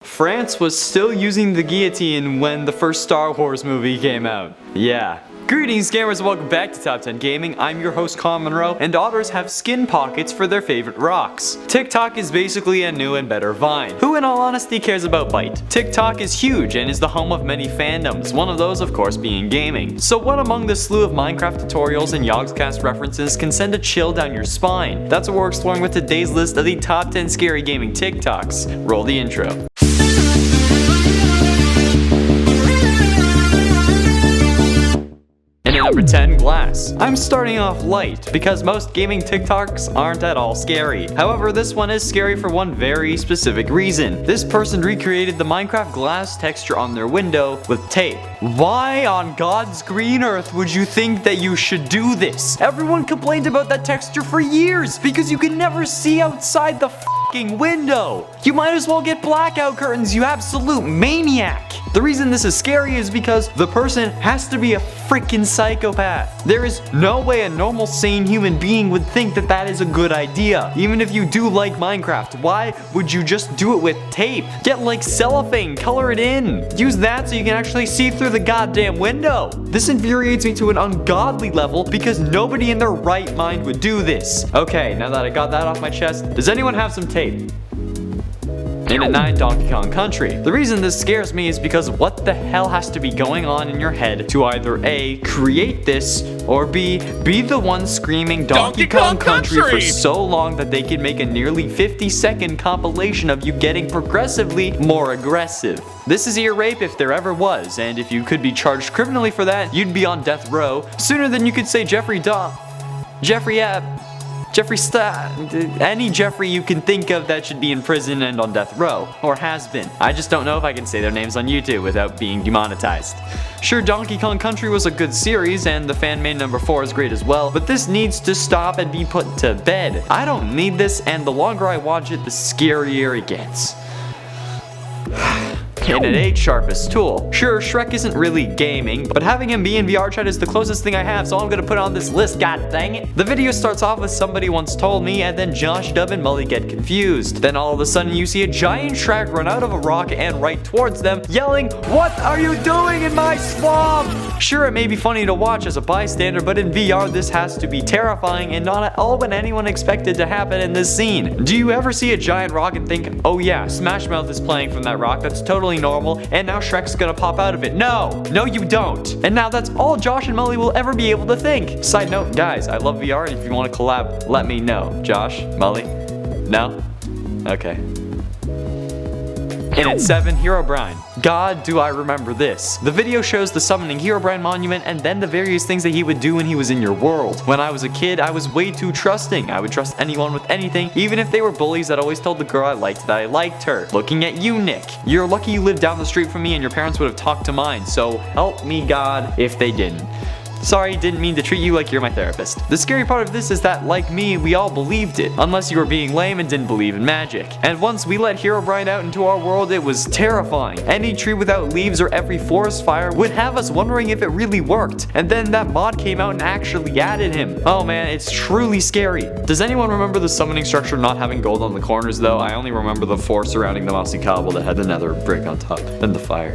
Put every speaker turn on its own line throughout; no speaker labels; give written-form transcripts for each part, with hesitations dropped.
France was still using the guillotine when the first Star Wars movie came out. Yeah. Greetings gamers and welcome back to Top 10 Gaming. I'm your host Con Monroe, and otters have skin pockets for their favorite rocks. TikTok is basically a new and better Vine. Who in all honesty cares about Byte? TikTok is huge and is the home of many fandoms, one of those of course being gaming. So what among the slew of Minecraft tutorials and yogscast references can send a chill down your spine? That's what we're exploring with today's list of the top 10 Scary Gaming Tik Toks. Roll the intro. And at number 10, glass. I'm starting off light, because most gaming TikToks aren't at all scary. However, this one is scary for one very specific reason. This person recreated the Minecraft glass texture on their window with tape. Why on God's green earth would you think that you should do this? Everyone complained about that texture for years, because you can never see outside the window. You might as well get blackout curtains, you absolute maniac. The reason this is scary is because the person has to be a freaking psychopath. There is no way a normal sane human being would think that that is a good idea. Even if you do like Minecraft, why would you just do it with tape? Get like cellophane, color it in. Use that so you can actually see through the goddamn window. This infuriates me to an ungodly level because nobody in their right mind would do this. Okay, now that I got that off my chest, does anyone have some tape? In a 9 Donkey Kong Country. The reason this scares me is because what the hell has to be going on in your head to either A, create this, or B, be the one screaming Donkey Kong Country for so long that they can make a nearly 50-second compilation of you getting progressively more aggressive. This is ear rape if there ever was, and if you could be charged criminally for that, you'd be on death row sooner than you could say Jeffrey any Jeffrey you can think of that should be in prison and on death row, or has been. I just don't know if I can say their names on YouTube without being demonetized. Sure, Donkey Kong Country was a good series, and the fan-made number 4 is great as well, but this needs to stop and be put to bed. I don't need this, and the longer I watch it, the scarier it gets. And at 8, Sharpest tool. Sure, Shrek isn't really gaming, but having him be in VR chat is the closest thing I have, so I'm gonna put it on this list, god dang it. The video starts off with somebody once told me, and then Josh, Dub, and Mully get confused. Then all of a sudden you see a giant Shrek run out of a rock and right towards them, yelling, "What are you doing in my swamp?" Sure, it may be funny to watch as a bystander, but in VR this has to be terrifying and not at all what anyone expected to happen in this scene. Do you ever see a giant rock and think, oh yeah, Smash Mouth is playing from that rock, that's totally normal, and now Shrek's gonna pop out of it? No you don't. And now that's all Josh and Mully will ever be able to think. Side note, guys, I love VR, and if you want to collab, let me know. Josh, Mully? No? Okay. And at 7, HEROBRINE. God, do I remember this. The video shows the summoning HEROBRINE monument and then the various things that he would do when he was in your world. When I was a kid, I was way too trusting. I would trust anyone with anything, even if they were bullies that always told the girl I liked that I liked her. Looking at you, Nick. You're lucky you lived down the street from me and your parents would have talked to mine, so help me God if they didn't. Sorry, didn't mean to treat you like you're my therapist. The scary part of this is that, like me, we all believed it, unless you were being lame and didn't believe in magic. And once we let HEROBRINE out into our world, it was terrifying. Any tree without leaves or every forest fire would have us wondering if it really worked. And then that mod came out and actually added him. Oh man, it's truly scary. Does anyone remember the summoning structure not having gold on the corners though? I only remember the 4 surrounding the mossy cobble that had the nether brick on top, and the fire.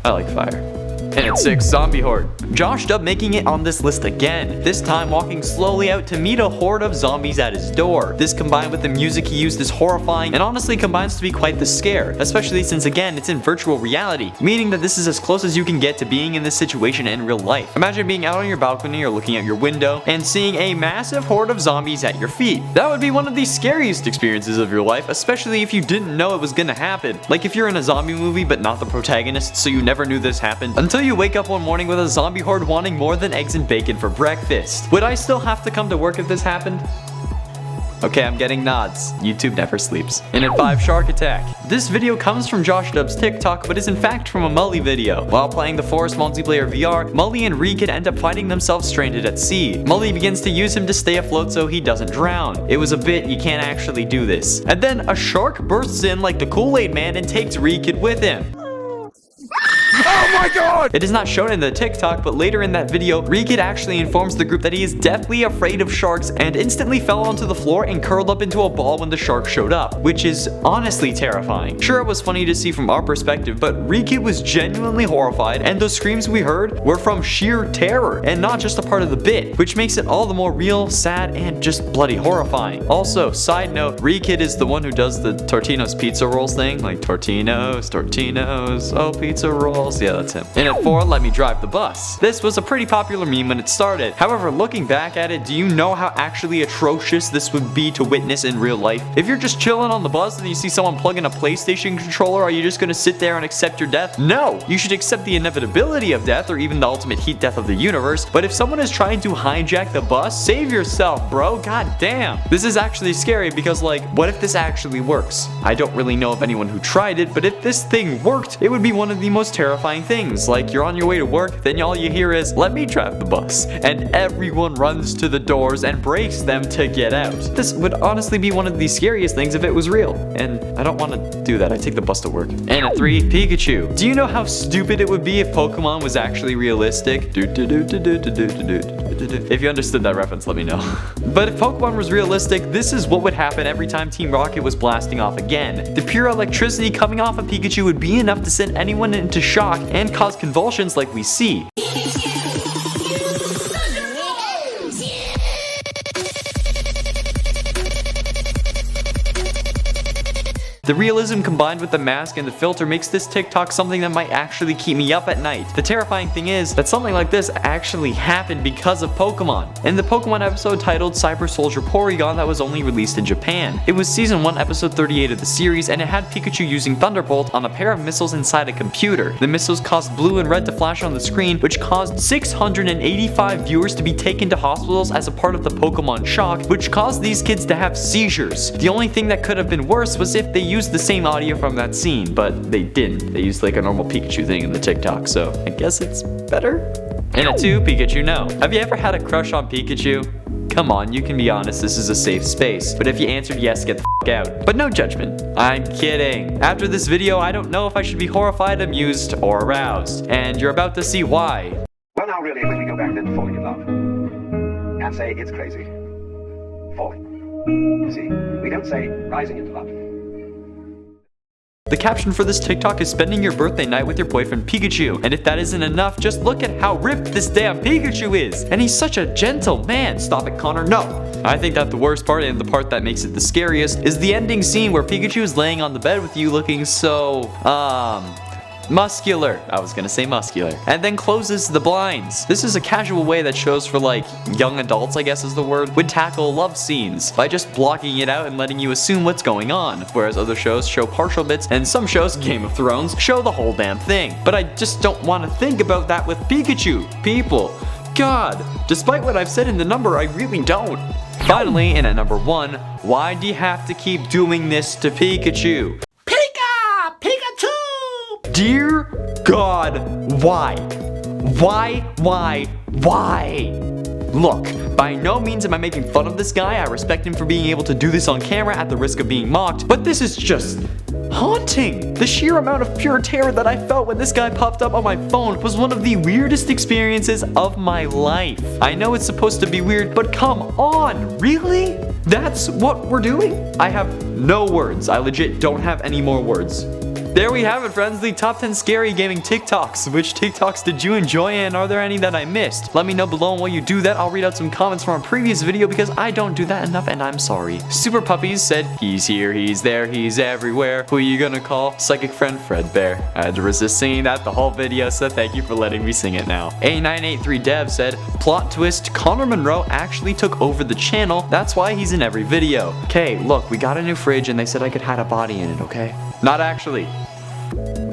I like fire. And at 6, Zombie Horde. Josh Dub making it on this list again, this time walking slowly out to meet a horde of zombies at his door. This combined with the music he used is horrifying and honestly combines to be quite the scare, especially since again it's in virtual reality, meaning that this is as close as you can get to being in this situation in real life. Imagine being out on your balcony or looking out your window and seeing a massive horde of zombies at your feet. That would be one of the scariest experiences of your life, especially if you didn't know it was gonna happen. Like if you're in a zombie movie but not the protagonist, so you never knew this happened, until you wake up one morning with a zombie horde wanting more than eggs and bacon for breakfast. Would I still have to come to work if this happened? Okay, I'm getting nods. YouTube never sleeps. And at 5, Shark Attack. This video comes from Josh Dub's TikTok, but is in fact from a Mully video. While playing the Forest multiplayer VR, Mully and Reekid end up finding themselves stranded at sea. Mully begins to use him to stay afloat so he doesn't drown. It was a bit, you can't actually do this. And then a shark bursts in like the Kool-Aid Man and takes Reekid with him.
Oh my god!
It is not shown in the TikTok, but later in that video, Rekid actually informs the group that he is deathly afraid of sharks and instantly fell onto the floor and curled up into a ball when the shark showed up, which is honestly terrifying. Sure, it was funny to see from our perspective, but Rekid was genuinely horrified, and those screams we heard were from sheer terror and not just a part of the bit, which makes it all the more real, sad, and just bloody horrifying. Also, side note, Rekid is the one who does the Tortino's pizza rolls thing, like Tortino's, oh pizza rolls, yeah, that's him. And at 4, let me drive the bus. This was a pretty popular meme when it started. However, looking back at it, do you know how actually atrocious this would be to witness in real life? If you're just chilling on the bus and you see someone plug in a PlayStation controller, are you just gonna sit there and accept your death? No! You should accept the inevitability of death, or even the ultimate heat death of the universe. But if someone is trying to hijack the bus, save yourself, bro. God damn. This is actually scary because, like, what if this actually works? I don't really know of anyone who tried it, but if this thing worked, it would be one of the most terrifying things. Like, you're on your way to work, then all you hear is, let me drive the bus. And everyone runs to the doors and breaks them to get out. This would honestly be one of the scariest things if it was real. And I don't want to do that. I take the bus to work. And at 3, Pikachu. Do you know how stupid it would be if Pokemon was actually realistic? If you understood that reference, let me know. But if Pokemon was realistic, this is what would happen every time Team Rocket was blasting off again. The pure electricity coming off of Pikachu would be enough to send anyone into shock and cause convulsions like we see. The realism combined with the mask and the filter makes this TikTok something that might actually keep me up at night. The terrifying thing is that something like this actually happened because of Pokemon. In the Pokemon episode titled Cyber Soldier Porygon that was only released in Japan. It was season 1 episode 38 of the series, and it had Pikachu using Thunderbolt on a pair of missiles inside a computer. The missiles caused blue and red to flash on the screen, which caused 685 viewers to be taken to hospitals as a part of the Pokemon shock, which caused these kids to have seizures. The only thing that could have been worse was if they used the same audio from that scene, but they didn't. They used like a normal Pikachu thing in the TikTok, so I guess it's better. And at 2, Pikachu no. Have you ever had a crush on Pikachu? Come on, you can be honest, this is a safe space. But if you answered yes, get the f out. But no judgment. I'm kidding. After this video, I don't know if I should be horrified, amused, or aroused. And you're about to see why.
Well, now really, when we go back then to falling in love and say it's crazy, falling. You see, we don't say rising into love.
The caption for this TikTok is spending your birthday night with your boyfriend Pikachu. And if that isn't enough, just look at how ripped this damn Pikachu is. And he's such a gentle man. Stop it, Connor. No. I think that the worst part, and the part that makes it the scariest, is the ending scene where Pikachu is laying on the bed with you looking so, muscular. I was gonna say muscular. And then closes the blinds. This is a casual way that shows for like young adults, I guess is the word, would tackle love scenes by just blocking it out and letting you assume what's going on. Whereas other shows show partial bits, and some shows, Game of Thrones, show the whole damn thing. But I just don't want to think about that with Pikachu. People. God. Despite what I've said in the number, I really don't. Finally, and at number 1, why do you have to keep doing this to Pikachu? Dear God, why? Why? Look, by no means am I making fun of this guy. I respect him for being able to do this on camera at the risk of being mocked, but this is just haunting. The sheer amount of pure terror that I felt when this guy popped up on my phone was one of the weirdest experiences of my life. I know it's supposed to be weird, but come on, really? That's what we're doing? I have no words. I legit don't have any more words. There we have it, friends, the top 10 scary gaming TikToks. Which TikToks did you enjoy, and are there any that I missed? Let me know below, and while you do that, I'll read out some comments from a previous video because I don't do that enough, and I'm sorry. Super Puppies said, he's here, he's there, he's everywhere. Who you gonna call? Psychic friend Fredbear. I had to resist singing that the whole video, so thank you for letting me sing it now. A983Dev said, plot twist, Connor Monroe actually took over the channel. That's why he's in every video. Okay, look, we got a new fridge, and they said I could have a body in it, okay? Not actually.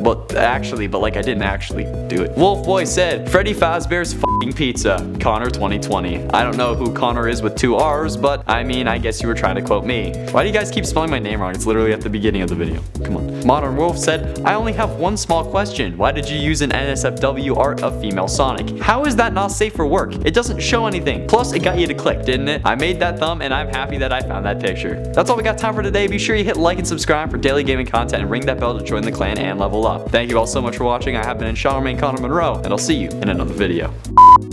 But like I didn't actually do it. Wolf Boy said, Freddy Fazbear's pizza. Connor 2020. I don't know who Connor is with 2 R's, but I mean, I guess you were trying to quote me. Why do you guys keep spelling my name wrong? It's literally at the beginning of the video. Come on. Modern Wolf said, I only have one small question. Why did you use an NSFW art of female Sonic? How is that not safe for work? It doesn't show anything. Plus, it got you to click, didn't it? I made that thumb and I'm happy that I found that picture. That's all we got time for today. Be sure you hit like and subscribe for daily gaming content and ring that bell to join the clan and level up. Thank you all so much for watching. I have been Charmaine Connor Monroe, and I'll see you in another video.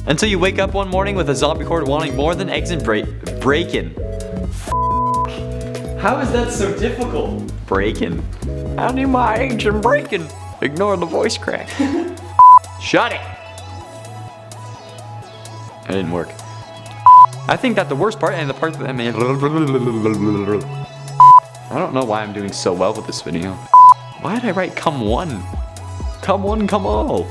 Until you wake up one morning with a zombie horde wanting more than eggs and bacon. How is that so difficult? Bacon. I need my eggs and bacon. Ignore the voice crack. Shut it. That didn't work. I think that the worst part and the part that I mean. I don't know why I'm doing so well with this video. Why did I write come one? Come one, come all.